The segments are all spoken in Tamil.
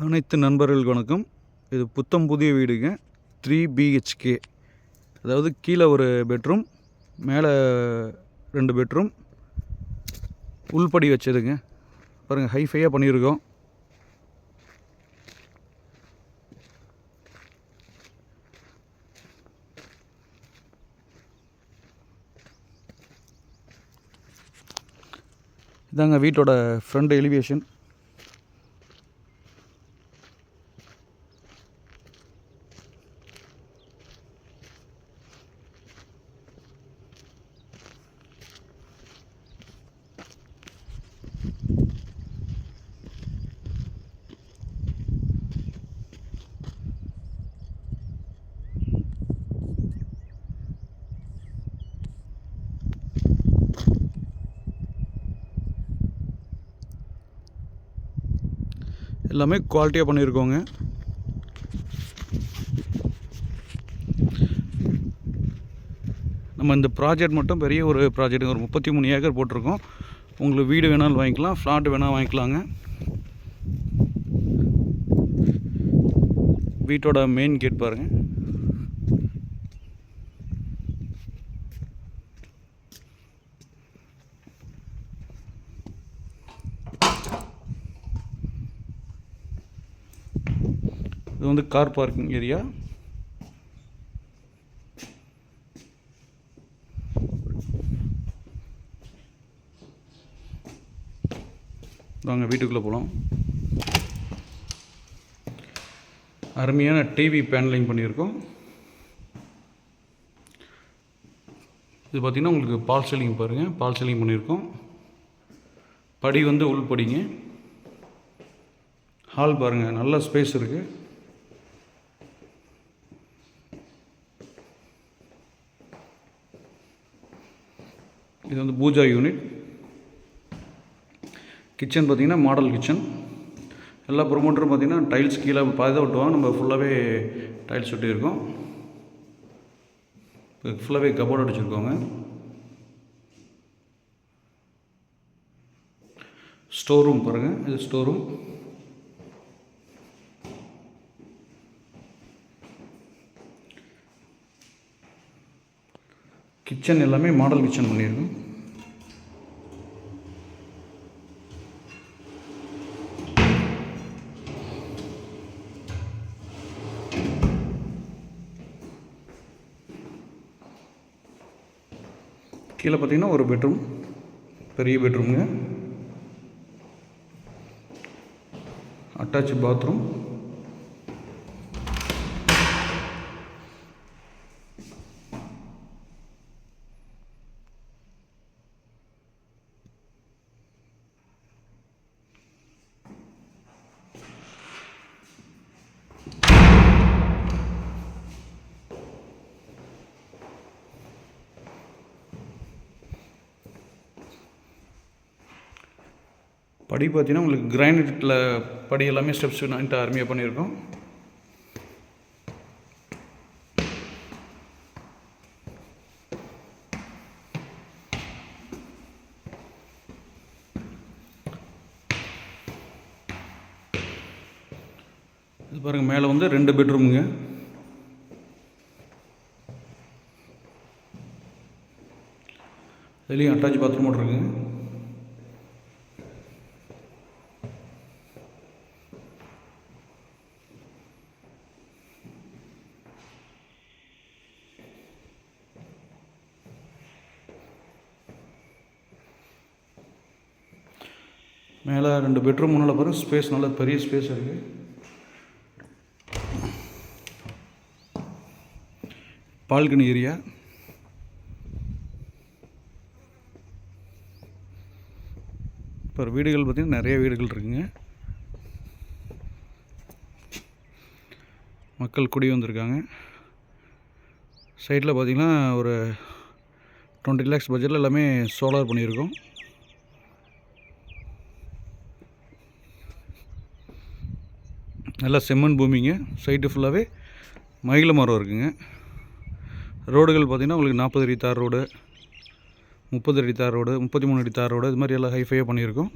அனைத்து நண்பர்களுக்கு வணக்கம். இது புத்தம் புதிய வீடுங்க. 3 BHK, அதாவது கீழே ஒரு பெட்ரூம், மேலே 2 பெட்ரூம், உள்படி வச்சதுங்க. பாருங்கள், ஹைஃபையாக பண்ணியிருக்கோம். இதாங்க வீட்டோட ஃப்ரண்ட் எலிவேஷன். எல்லாமே குவாலிட்டியாக பண்ணியிருக்கோங்க. நம்ம இந்த ப்ராஜெக்ட் மட்டும் பெரிய ஒரு ப்ராஜெக்ட், ஒரு 33 ஏக்கர் போட்டிருக்கோம். உங்களுக்கு வீடு வேணாலும் வாங்கிக்கலாம், ஃப்ளாட் வேணால் வாங்கிக்கலாங்க. வீட்டோட மெயின் கேட் பாருங்கள். இது வந்து கார் பார்க்கிங் ஏரியா. வாங்க வீட்டுக்குள்ளே போகலாம். அருமையான டிவி பேனலிங் பண்ணியிருக்கோம். இது பார்த்திங்கன்னா உங்களுக்கு பால் சீலிங் பாருங்கள், பால் சீலிங் பண்ணியிருக்கோம். படி வந்து உள்படிங்க. ஹால் பாருங்கள், நல்ல ஸ்பேஸ் இருக்குது. இது வந்து பூஜா யூனிட். கிச்சன் பார்த்திங்கன்னா மாடல் கிச்சன். எல்லா ப்ரொமோட்டரும் பார்த்திங்கன்னா டைல்ஸ் கீழே பாதி தான் விட்டுவாங்க, நம்ம ஃபுல்லாகவே டைல்ஸ் ஒட்டியிருக்கோம். ஃபுல்லாகவே கபோர்டு அடிச்சிருக்கோங்க. ஸ்டோர் ரூம் பாருங்கள், இது ஸ்டோர் ரூம். கிச்சன் எல்லாமே மாடல் கிச்சன் பண்ணியிருக்கோம். கீழே பார்த்தீங்கன்னா ஒரு பெட்ரூம், பெரிய பெட்ரூமுங்க. Attach bathroom. படி பார்த்தீங்கன்னா உங்களுக்கு கிரானைட்டில் படி எல்லாமே ஸ்டெப்ஸ் நைட்டு அருமையாக பண்ணியிருக்கோம். இது பாருங்கள், மேலே வந்து 2 பெட்ரூமுங்க. இதுலேயும் அட்டாச் பாத்ரூமோடு இருக்குங்க. மேலே 2 பெட்ரூம், முன்னால் பாருங்கள் ஸ்பேஸ், நல்ல பெரிய ஸ்பேஸ் இருக்குது. Balcony area. இப்போ வீடுகள் பார்த்திங்கன்னா நிறைய வீடுகள் இருக்குங்க. மக்கள் குடி வந்திருக்காங்க. சைடில் பார்த்திங்கன்னா ஒரு 20 lakhs பட்ஜெட்டில் எல்லாமே சோலார் பண்ணியிருக்கோம். நல்லா செம்மண் பூமிங்க. சைட்டு ஃபுல்லாகவே மயில மரம் இருக்குங்க. ரோடுகள் பார்த்திங்கன்னா உங்களுக்கு 40 அடி தார் ரோடு, 30 அடி தார் ரோடு, 33 அடி தார் ரோடு, இது மாதிரி எல்லாம் ஹைஃபையாக பண்ணியிருக்கோம்.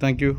தேங்க்யூ.